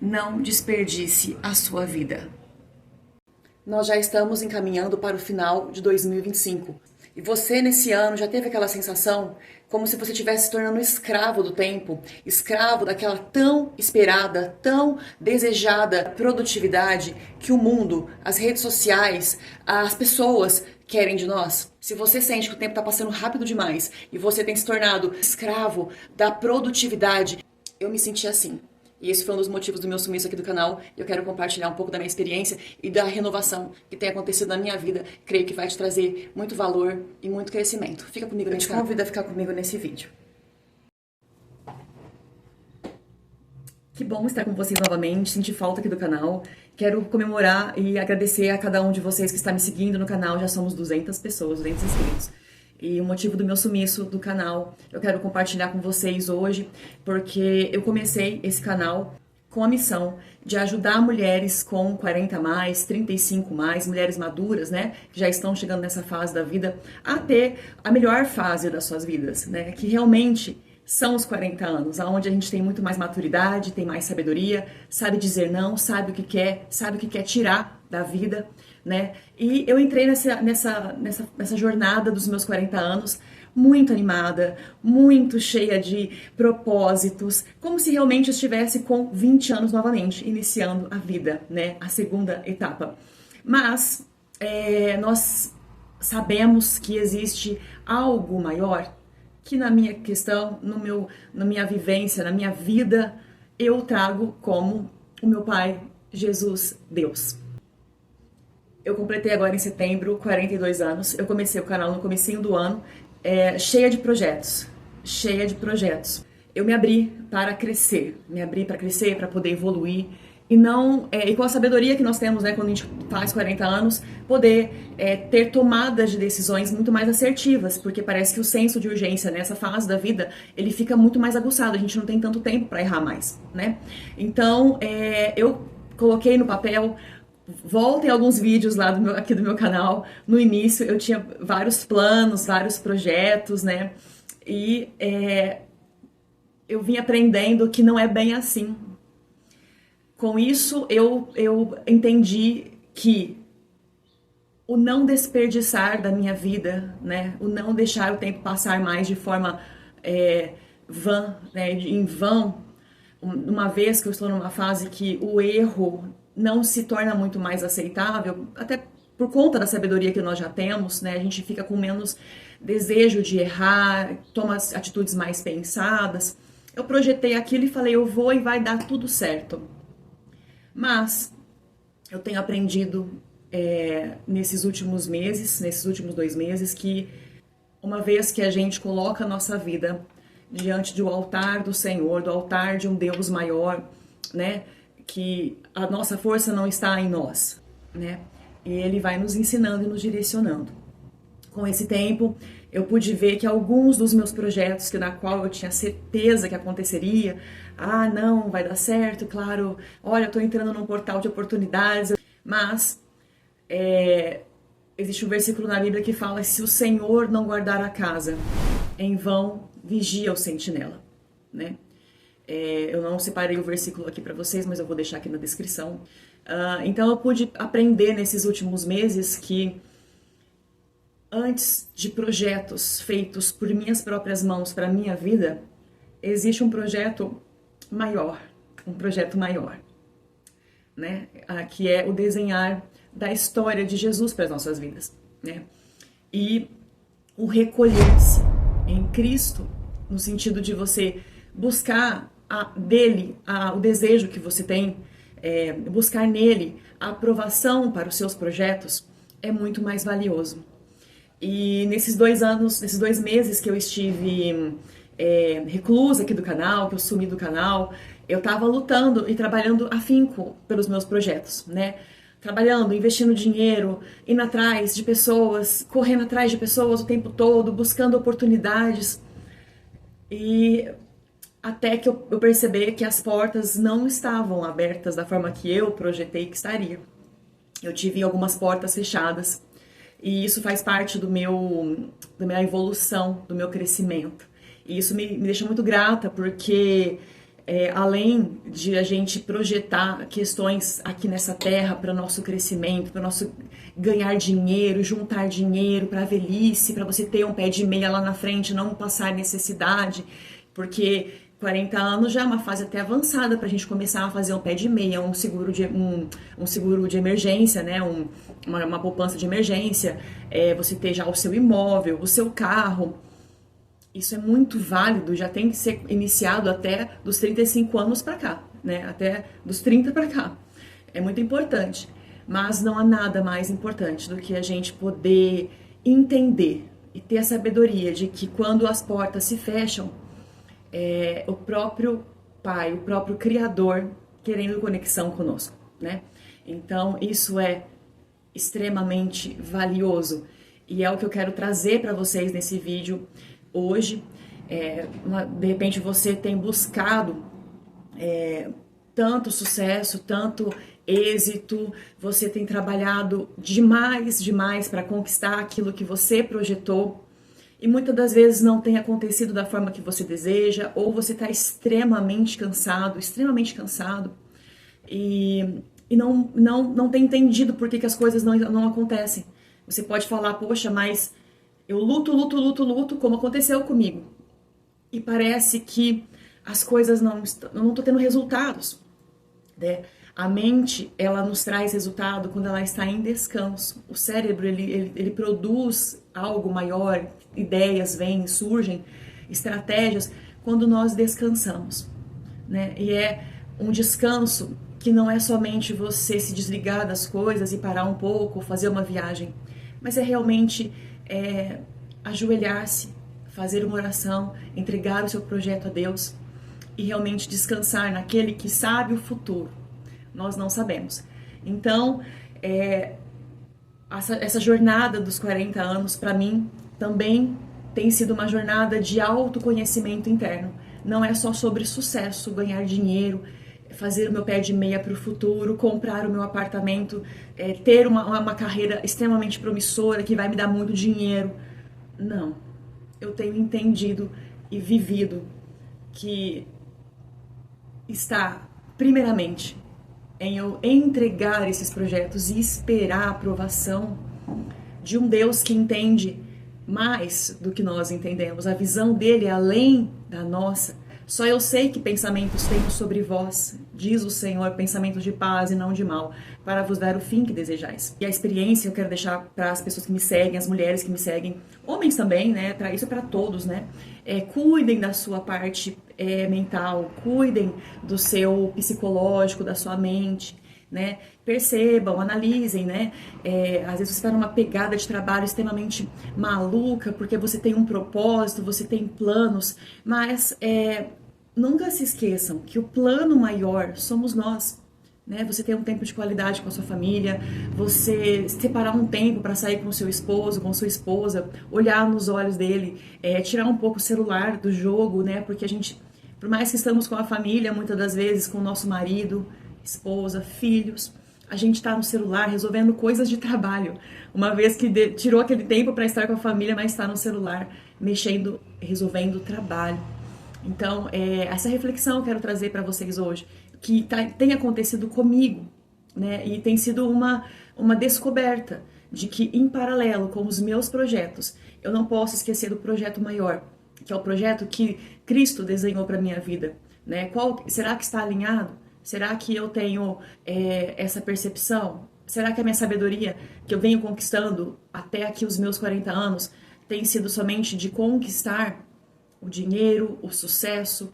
Não desperdice a sua vida. Nós já estamos encaminhando para o final de 2025. E você, nesse ano, já teve aquela sensação como se você estivesse se tornando escravo do tempo, escravo daquela tão esperada, tão desejada produtividade que o mundo, as redes sociais, as pessoas querem de nós? Se você sente que o tempo está passando rápido demais e você tem se tornado escravo da produtividade, eu me senti assim. E esse foi um dos motivos do meu sumiço aqui do canal. Eu quero compartilhar um pouco da minha experiência e da renovação que tem acontecido na minha vida. Creio que vai te trazer muito valor e muito crescimento. Fica comigo nesse canal. Eu te convido a ficar comigo nesse vídeo. Que bom estar com vocês novamente, senti falta aqui do canal. Quero comemorar e agradecer a cada um de vocês que está me seguindo no canal. Já somos 200 pessoas, 200 inscritos. E o motivo do meu sumiço do canal, eu quero compartilhar com vocês hoje, porque eu comecei esse canal com a missão de ajudar mulheres com 40 mais, 35 mais, mulheres maduras, né, que já estão chegando nessa fase da vida, a ter a melhor fase das suas vidas, né, que realmente são os 40 anos, onde a gente tem muito mais maturidade, tem mais sabedoria, sabe dizer não, sabe o que quer, sabe o que quer tirar da vida, né? E eu entrei nessa jornada dos meus 40 anos muito animada, muito cheia de propósitos, como se realmente eu estivesse com 20 anos novamente, iniciando a vida, né? A segunda etapa. Mas nós sabemos que existe algo maior que na minha questão, na minha vivência, na minha vida, eu trago como o meu Pai, Jesus, Deus. Eu completei agora em setembro 42 anos, eu comecei o canal no comecinho do ano, cheia de projetos, cheia de projetos. Eu me abri para crescer, para poder evoluir, e não e com a sabedoria que nós temos, né, quando a gente faz 40 anos, poder ter tomadas de decisões muito mais assertivas, porque parece que o senso de urgência nessa fase da vida, ele fica muito mais aguçado, a gente não tem tanto tempo para errar mais, né? Então, eu coloquei no papel. Voltem alguns vídeos lá aqui do meu canal. No início eu tinha vários planos, vários projetos, né? E eu vim aprendendo que não é bem assim. Com isso eu entendi que o não desperdiçar da minha vida, né? O não deixar o tempo passar mais de forma vã, né? Em vão, uma vez que eu estou numa fase que o erro não se torna muito mais aceitável, até por conta da sabedoria que nós já temos, né? A gente fica com menos desejo de errar, toma atitudes mais pensadas. Eu projetei aquilo e falei, eu vou e vai dar tudo certo. Mas eu tenho aprendido nesses últimos meses, nesses últimos 2 meses, que uma vez que a gente coloca a nossa vida diante do altar do Senhor, do altar de um Deus maior, né? Que a nossa força não está em nós, né? E Ele vai nos ensinando e nos direcionando. Com esse tempo, eu pude ver que alguns dos meus projetos, na qual eu tinha certeza que aconteceria, não, vai dar certo, claro, olha, eu estou entrando num portal de oportunidades, mas existe um versículo na Bíblia que fala, se o Senhor não guardar a casa, em vão vigia o sentinela, né? Eu não separei o versículo aqui para vocês, mas eu vou deixar aqui na descrição. Então eu pude aprender nesses últimos meses que antes de projetos feitos por minhas próprias mãos para a minha vida, existe um projeto maior, né? Que é o desenhar da história de Jesus para as nossas vidas, né? E o recolher-se em Cristo, no sentido de você buscar dele o desejo que você tem, buscar nele a aprovação para os seus projetos, é muito mais valioso. E nesses 2 meses que eu estive reclusa aqui do canal, que eu sumi do canal, eu estava lutando e trabalhando afinco pelos meus projetos, né? Trabalhando, investindo dinheiro, indo atrás de pessoas, correndo atrás de pessoas o tempo todo, buscando oportunidades. E até que eu percebi que as portas não estavam abertas da forma que eu projetei que estaria. Eu tive algumas portas fechadas. E isso faz parte da minha evolução, do meu crescimento. E isso me deixa muito grata, porque além de a gente projetar questões aqui nessa terra para o nosso crescimento, para o nosso ganhar dinheiro, juntar dinheiro para a velhice, para você ter um pé de meia lá na frente, não passar necessidade, porque 40 anos já é uma fase até avançada para a gente começar a fazer um pé de meia, um seguro de emergência, né? Uma poupança de emergência, você ter já o seu imóvel, o seu carro. Isso é muito válido, já tem que ser iniciado até dos 35 anos para cá, né? Até dos 30 para cá. É muito importante, mas não há nada mais importante do que a gente poder entender e ter a sabedoria de que quando as portas se fecham, o próprio Pai, o próprio Criador querendo conexão conosco, né? Então, isso é extremamente valioso e é o que eu quero trazer para vocês nesse vídeo hoje. De repente você tem buscado tanto sucesso, tanto êxito, você tem trabalhado demais para conquistar aquilo que você projetou e muitas das vezes não tem acontecido da forma que você deseja, ou você está extremamente cansado e não tem entendido por que as coisas não acontecem. Você pode falar, poxa, mas eu luto, como aconteceu comigo. E parece que as coisas não estou tendo resultados, né? A mente, ela nos traz resultado quando ela está em descanso. O cérebro, ele produz algo maior, ideias vêm, surgem, estratégias, quando nós descansamos, né? E é um descanso que não é somente você se desligar das coisas e parar um pouco, fazer uma viagem, mas é realmente ajoelhar-se, fazer uma oração, entregar o seu projeto a Deus e realmente descansar naquele que sabe o futuro. Nós não sabemos. Então, essa jornada dos 40 anos, para mim, também tem sido uma jornada de autoconhecimento interno. Não é só sobre sucesso, ganhar dinheiro, fazer o meu pé de meia para o futuro, comprar o meu apartamento, ter uma carreira extremamente promissora que vai me dar muito dinheiro. Não. Eu tenho entendido e vivido que está, primeiramente, em eu entregar esses projetos e esperar a aprovação de um Deus que entende mais do que nós entendemos. A visão dele é além da nossa. Só eu sei que pensamentos tenho sobre vós, diz o Senhor, pensamentos de paz e não de mal, para vos dar o fim que desejais. E a experiência eu quero deixar para as pessoas que me seguem, as mulheres que me seguem, homens também, né? Isso é para todos, né? Cuidem da sua parte mental, cuidem do seu psicológico, da sua mente, né? Percebam, analisem, né? Às vezes você está numa pegada de trabalho extremamente maluca, porque você tem um propósito, você tem planos, mas nunca se esqueçam que o plano maior somos nós, né? Você ter um tempo de qualidade com a sua família, você separar um tempo para sair com o seu esposo, com sua esposa, olhar nos olhos dele, tirar um pouco o celular do jogo, né? Porque a gente, por mais que estamos com a família, muitas das vezes com o nosso marido, esposa, filhos, a gente está no celular resolvendo coisas de trabalho, uma vez que tirou aquele tempo para estar com a família, mas está no celular mexendo, resolvendo trabalho. Então, essa reflexão eu quero trazer para vocês hoje, que tem acontecido comigo, né? E tem sido uma descoberta de que, em paralelo com os meus projetos, eu não posso esquecer do projeto maior, que é o projeto que Cristo desenhou para minha vida, né? Será que está alinhado? Será que eu tenho essa percepção? Será que a minha sabedoria que eu venho conquistando até aqui os meus 40 anos tem sido somente de conquistar o dinheiro, o sucesso?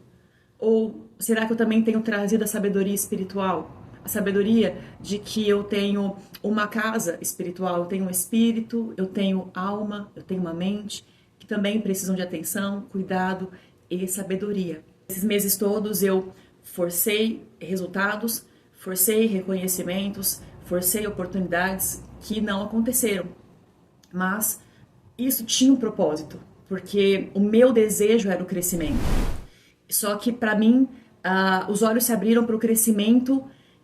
Ou será que eu também tenho trazido a sabedoria espiritual? A sabedoria de que eu tenho uma casa espiritual, eu tenho um espírito, eu tenho alma, eu tenho uma mente, que também precisam de atenção, cuidado e sabedoria. Esses meses todos eu forcei resultados, forcei reconhecimentos, forcei oportunidades que não aconteceram. Mas isso tinha um propósito, porque o meu desejo era o crescimento. Só que para mim, os olhos se abriram para o crescimento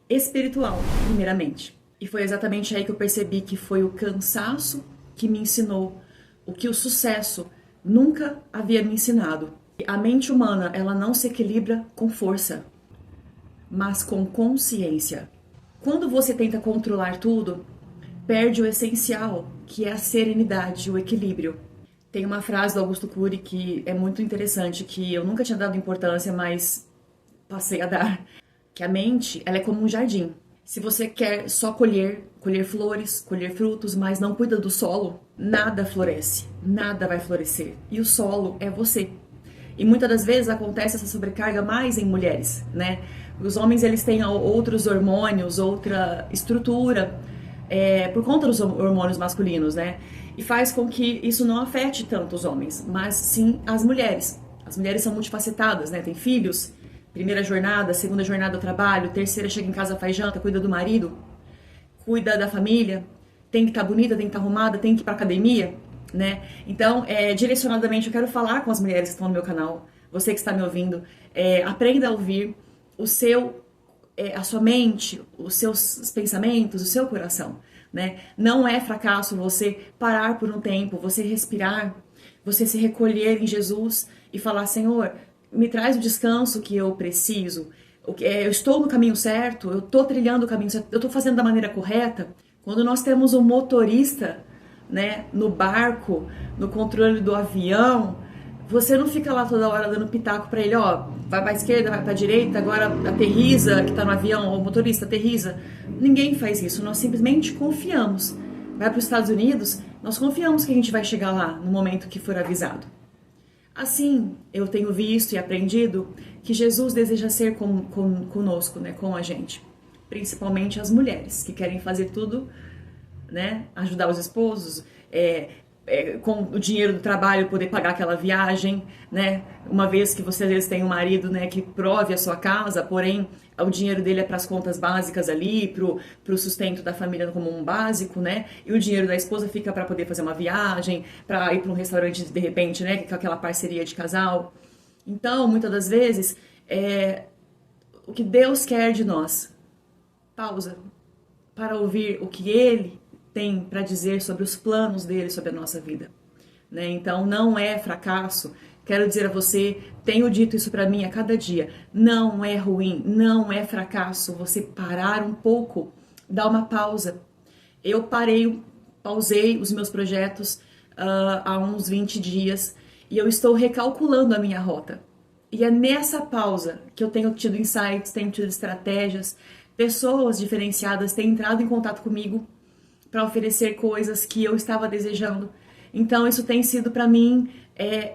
espiritual, primeiramente. E foi exatamente aí que eu percebi que foi o cansaço que me ensinou o que o sucesso nunca havia me ensinado. A mente humana, ela não se equilibra com força, mas com consciência. Quando você tenta controlar tudo, perde o essencial, que é a serenidade, o equilíbrio. Tem uma frase do Augusto Cury que é muito interessante, que eu nunca tinha dado importância, mas passei a dar, que a mente, ela é como um jardim. Se você quer só colher flores, colher frutos, mas não cuida do solo, nada floresce, nada vai florescer. E o solo é você. E muitas das vezes acontece essa sobrecarga mais em mulheres, né? Os homens, eles têm outros hormônios, outra estrutura, por conta dos hormônios masculinos, né? E faz com que isso não afete tanto os homens, mas sim as mulheres. As mulheres são multifacetadas, né? Tem filhos, primeira jornada, segunda jornada do trabalho, terceira chega em casa, faz janta, cuida do marido, cuida da família, tem que estar bonita, tem que estar arrumada, tem que ir pra academia, né? Então, direcionadamente, eu quero falar com as mulheres que estão no meu canal, você que está me ouvindo, aprenda a ouvir a sua mente, os seus pensamentos, o seu coração, né? Não é fracasso você parar por um tempo, você respirar, você se recolher em Jesus e falar, Senhor, me traz o descanso que eu preciso, eu estou no caminho certo, eu estou trilhando o caminho certo, eu estou fazendo da maneira correta. Quando nós temos um motorista, né, no barco, no controle do avião, você não fica lá toda hora dando pitaco para ele, ó, vai para a esquerda, vai para a direita, agora aterriza, que está no avião, o motorista aterriza. Ninguém faz isso, nós simplesmente confiamos. Vai para os Estados Unidos, nós confiamos que a gente vai chegar lá no momento que for avisado. Assim, eu tenho visto e aprendido que Jesus deseja ser conosco, né, com a gente. Principalmente as mulheres, que querem fazer tudo, né, ajudar os esposos, com o dinheiro do trabalho poder pagar aquela viagem, né? Uma vez que você às vezes tem um marido, né, que prove a sua casa, porém o dinheiro dele é para as contas básicas ali, pro sustento da família como um básico, né? E o dinheiro da esposa fica para poder fazer uma viagem, para ir para um restaurante de repente, né, com aquela parceria de casal. Então, muitas das vezes, o que Deus quer de nós, pausa para ouvir o que Ele tem para dizer sobre os planos dele sobre a nossa vida, né? Então não é fracasso. Quero dizer a você, tenho dito isso para mim a cada dia, não é ruim, não é fracasso você parar um pouco, dar uma pausa. Eu pausei os meus projetos há uns 20 dias e eu estou recalculando a minha rota. E é nessa pausa que eu tenho tido insights, tenho tido estratégias, pessoas diferenciadas têm entrado em contato comigo para oferecer coisas que eu estava desejando. Então isso tem sido para mim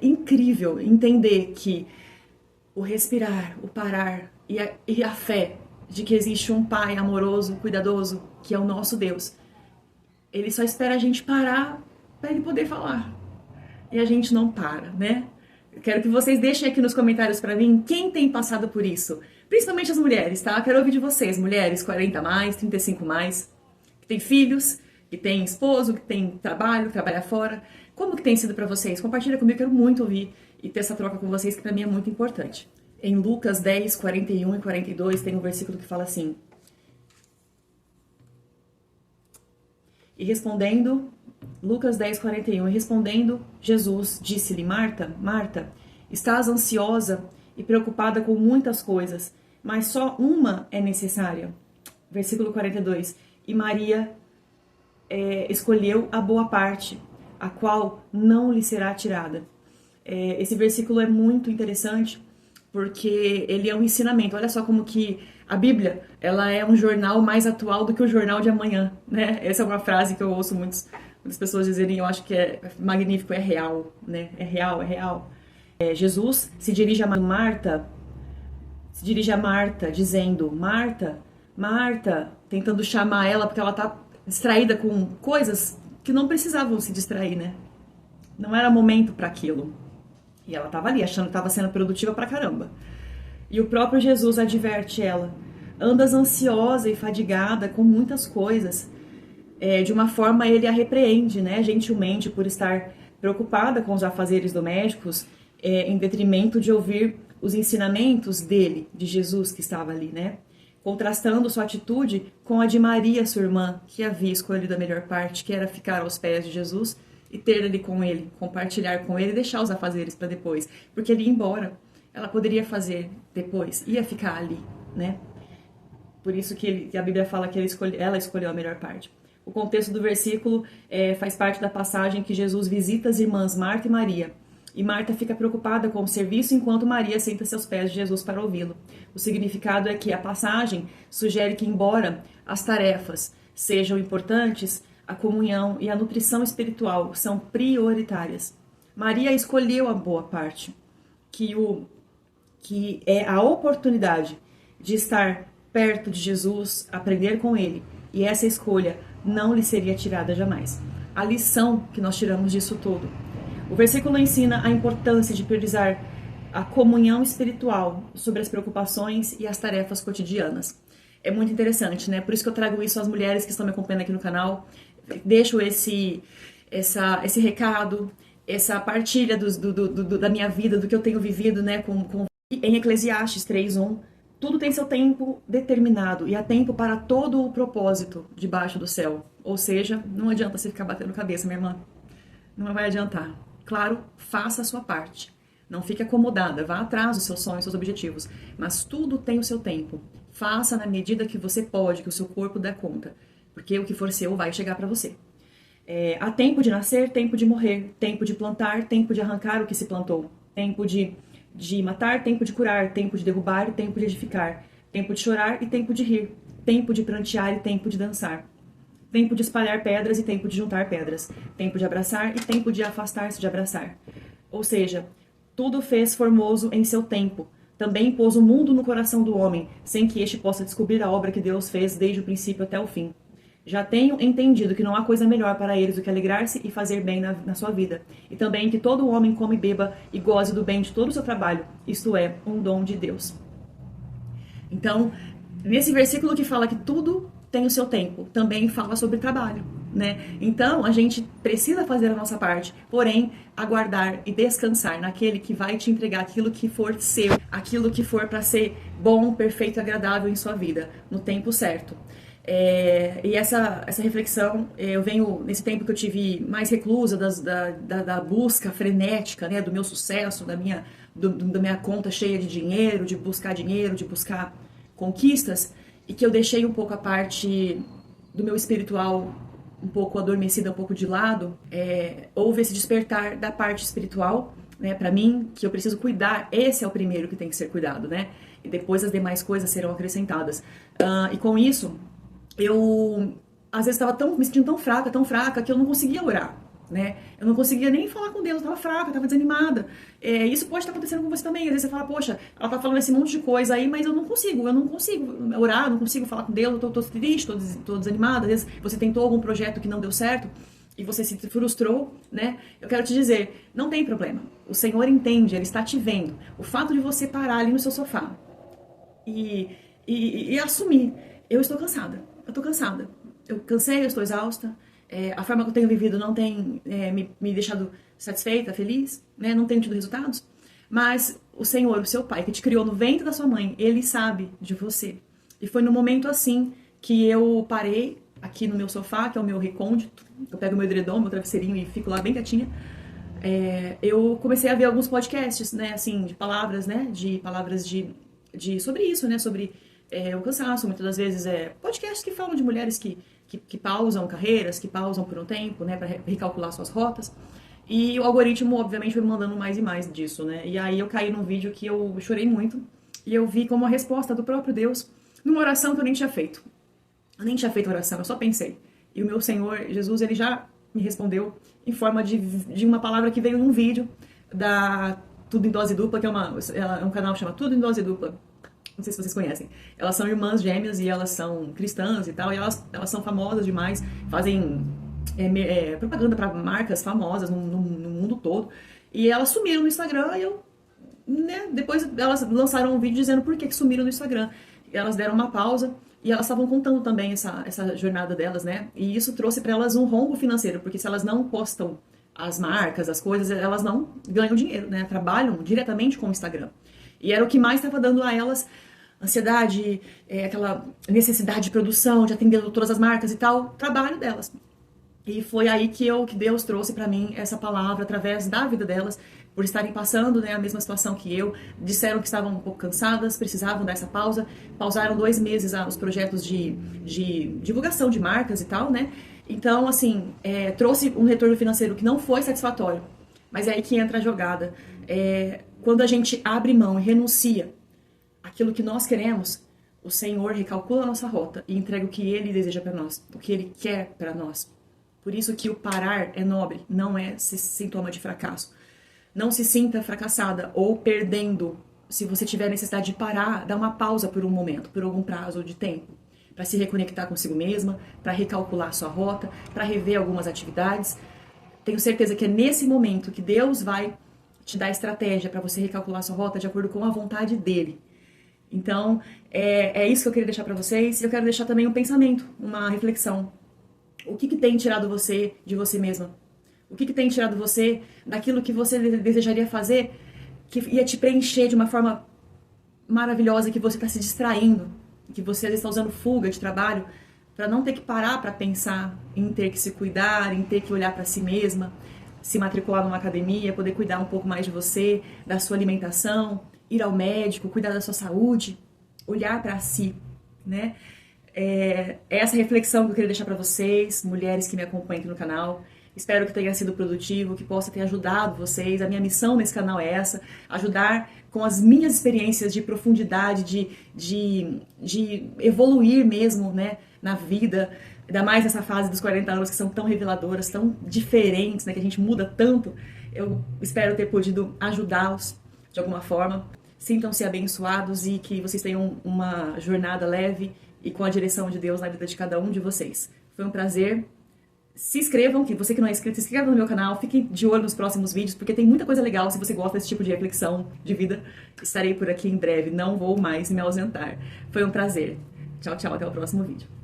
incrível entender que o respirar, o parar e a fé de que existe um Pai amoroso, cuidadoso, que é o nosso Deus. Ele só espera a gente parar para ele poder falar. E a gente não para, né? Eu quero que vocês deixem aqui nos comentários para mim quem tem passado por isso. Principalmente as mulheres, tá? Eu quero ouvir de vocês, mulheres 40 mais, 35 mais, que têm filhos, que tem esposo, que tem trabalho, que trabalha fora. Como que tem sido para vocês? Compartilha comigo, quero muito ouvir e ter essa troca com vocês, que para mim é muito importante. Em Lucas 10, 41 e 42, tem um versículo que fala assim: E respondendo, Lucas 10, 41, e respondendo, Jesus disse-lhe, Marta, Marta, estás ansiosa e preocupada com muitas coisas, mas só uma é necessária. Versículo 42, e Maria escolheu a boa parte, a qual não lhe será tirada. Esse versículo é muito interessante, porque ele é um ensinamento. Olha só como que a Bíblia, ela é um jornal mais atual do que o jornal de amanhã, né? Essa é uma frase que eu ouço muitas pessoas dizerem, eu acho que é magnífico, é real, né? É real, é real. Jesus se dirige a Marta, dizendo, Marta, Marta, tentando chamar ela, porque ela tá distraída com coisas que não precisavam se distrair, né? Não era momento para aquilo. E ela estava ali, achando que estava sendo produtiva pra caramba. E o próprio Jesus adverte ela. Andas ansiosa e fadigada com muitas coisas. De uma forma, ele a repreende, né? Gentilmente, por estar preocupada com os afazeres domésticos, em detrimento de ouvir os ensinamentos dele, de Jesus que estava ali, né? Contrastando sua atitude com a de Maria, sua irmã, que havia escolhido a melhor parte, que era ficar aos pés de Jesus e ter ali com ele, compartilhar com ele e deixar os afazeres para depois, porque ele ia embora. Ela poderia fazer depois, ia ficar ali, né? Por isso que a Bíblia fala que ela escolheu a melhor parte. O contexto do versículo faz parte da passagem que Jesus visita as irmãs Marta e Maria. E Marta fica preocupada com o serviço, enquanto Maria senta-se aos pés de Jesus para ouvi-lo. O significado é que a passagem sugere que, embora as tarefas sejam importantes, a comunhão e a nutrição espiritual são prioritárias. Maria escolheu a boa parte, que é a oportunidade de estar perto de Jesus, aprender com ele. E essa escolha não lhe seria tirada jamais. A lição que nós tiramos disso tudo. O versículo ensina a importância de priorizar a comunhão espiritual sobre as preocupações e as tarefas cotidianas. É muito interessante, né? Por isso que eu trago isso às mulheres que estão me acompanhando aqui no canal. Deixo esse recado, essa partilha da minha vida, do que eu tenho vivido, né? Em Eclesiastes 3:1, tudo tem seu tempo determinado e há tempo para todo o propósito debaixo do céu. Ou seja, não adianta você ficar batendo cabeça, minha irmã. Não vai adiantar. Claro, faça a sua parte. Não fique acomodada, vá atrás dos seus sonhos, dos seus objetivos. Mas tudo tem o seu tempo. Faça na medida que você pode, que o seu corpo dê conta. Porque o que for seu vai chegar para você. Há tempo de nascer, tempo de morrer, tempo de plantar, tempo de arrancar o que se plantou, tempo de matar, tempo de curar, tempo de derrubar e tempo de edificar, tempo de chorar e tempo de rir, tempo de prantear e tempo de dançar, tempo de espalhar pedras e tempo de juntar pedras, tempo de abraçar e tempo de afastar-se de abraçar. Ou seja, tudo fez formoso em seu tempo. Também pôs o mundo no coração do homem, sem que este possa descobrir a obra que Deus fez desde o princípio até o fim. Já tenho entendido que não há coisa melhor para eles do que alegrar-se e fazer bem na sua vida. E também que todo homem come e beba e goze do bem de todo o seu trabalho. Isto é, um dom de Deus. Então, nesse versículo que fala que tudo tem o seu tempo, também fala sobre trabalho, né? Então, a gente precisa fazer a nossa parte, porém, aguardar e descansar naquele que vai te entregar aquilo que for seu, aquilo que for para ser bom, perfeito e agradável em sua vida, no tempo certo. E essa reflexão, eu venho, nesse tempo que eu tive mais reclusa da busca frenética, né, do meu sucesso, da minha conta cheia de dinheiro, de buscar conquistas, e que eu deixei um pouco a parte do meu espiritual um pouco adormecida, um pouco de lado. Houve esse despertar da parte espiritual, né, para mim, que eu preciso cuidar. Esse é o primeiro que tem que ser cuidado, né? E depois as demais coisas serão acrescentadas. E com isso, eu às vezes estava me sentindo tão fraca, que eu não conseguia orar, né? Eu não conseguia nem falar com Deus, eu estava fraca, estava desanimada. Isso pode estar acontecendo com você também. Às vezes você fala, poxa, ela tá falando esse monte de coisa aí, mas eu não consigo orar, não consigo falar com Deus, eu tô triste, tô desanimada. Às vezes você tentou algum projeto que não deu certo e você se frustrou, né? Eu quero te dizer, não tem problema. O Senhor entende, Ele está te vendo. O fato de você parar ali no seu sofá e assumir, eu estou cansada. Eu tô cansada. Eu cansei, eu estou exausta. A forma que eu tenho vivido não tem me deixado satisfeita, feliz, né? Não tenho tido resultados. Mas o Senhor, o seu Pai, que te criou no ventre da sua mãe, Ele sabe de você. E foi no momento assim que eu parei aqui no meu sofá, que é o meu recôndito. Eu pego meu edredom, meu travesseirinho e fico lá bem quietinha. Eu comecei a ver alguns podcasts, né? Assim, de palavras, né? Sobre isso, né? Sobre o cansaço, muitas das vezes podcasts que falam de mulheres que pausam carreiras, que pausam por um tempo, né, para recalcular suas rotas. E o algoritmo, obviamente, foi me mandando mais e mais disso, né? E aí eu caí num vídeo que eu chorei muito e eu vi como a resposta do próprio Deus numa oração que eu nem tinha feito. Eu nem tinha feito oração, eu só pensei. E o meu Senhor, Jesus, Ele já me respondeu em forma de uma palavra que veio num vídeo da Tudo em Dose Dupla, que é um canal que chama Tudo em Dose Dupla. Não sei se vocês conhecem. Elas são irmãs gêmeas e elas são cristãs e tal. E elas são famosas demais. Fazem propaganda para marcas famosas no mundo todo. E elas sumiram no Instagram e depois elas lançaram um vídeo dizendo por que sumiram no Instagram. Elas deram uma pausa e elas estavam contando também essa jornada delas, né? E isso trouxe para elas um rombo financeiro, porque se elas não postam as marcas, as coisas, elas não ganham dinheiro, né? Trabalham diretamente com o Instagram. E era o que mais estava dando a elas ansiedade, aquela necessidade de produção, de atender todas as marcas e tal, trabalho delas. E foi aí que Deus trouxe para mim essa palavra através da vida delas, por estarem passando, né, a mesma situação que eu. Disseram que estavam um pouco cansadas, precisavam dessa pausa. Pausaram 2 meses os projetos de divulgação de marcas e tal, né? Então, assim, trouxe um retorno financeiro que não foi satisfatório. Mas é aí que entra a jogada. Quando a gente abre mão e renuncia aquilo que nós queremos, o Senhor recalcula a nossa rota e entrega o que Ele deseja para nós, o que Ele quer para nós. Por isso que o parar é nobre, não é sintoma de fracasso. Não se sinta fracassada ou perdendo. Se você tiver necessidade de parar, dá uma pausa por um momento, por algum prazo de tempo, para se reconectar consigo mesma, para recalcular sua rota, para rever algumas atividades. Tenho certeza que é nesse momento que Deus vai te dar estratégia para você recalcular sua rota de acordo com a vontade dele. Então, é isso que eu queria deixar para vocês. Eu quero deixar também um pensamento, uma reflexão. O que tem tirado você de você mesma? O que tem tirado você daquilo que você desejaria fazer, que ia te preencher de uma forma maravilhosa, que você está se distraindo, que você às vezes está usando fuga de trabalho para não ter que parar para pensar em ter que se cuidar, em ter que olhar para si mesma, se matricular numa academia, poder cuidar um pouco mais de você, da sua alimentação, ir ao médico, cuidar da sua saúde, olhar para si, né? Essa reflexão que eu queria deixar para vocês, mulheres que me acompanham aqui no canal. Espero que tenha sido produtivo, que possa ter ajudado vocês. A minha missão nesse canal é essa, ajudar com as minhas experiências de profundidade, de evoluir mesmo, né, na vida, ainda mais nessa fase dos 40 anos que são tão reveladoras, tão diferentes, né, que a gente muda tanto. Eu espero ter podido ajudá-los de alguma forma. Sintam-se abençoados e que vocês tenham uma jornada leve e com a direção de Deus na vida de cada um de vocês. Foi um prazer. Se inscrevam, que você que não é inscrito, se inscreva no meu canal, fiquem de olho nos próximos vídeos, porque tem muita coisa legal. Se você gosta desse tipo de reflexão de vida, estarei por aqui em breve, não vou mais me ausentar. Foi um prazer. Tchau, tchau, até o próximo vídeo.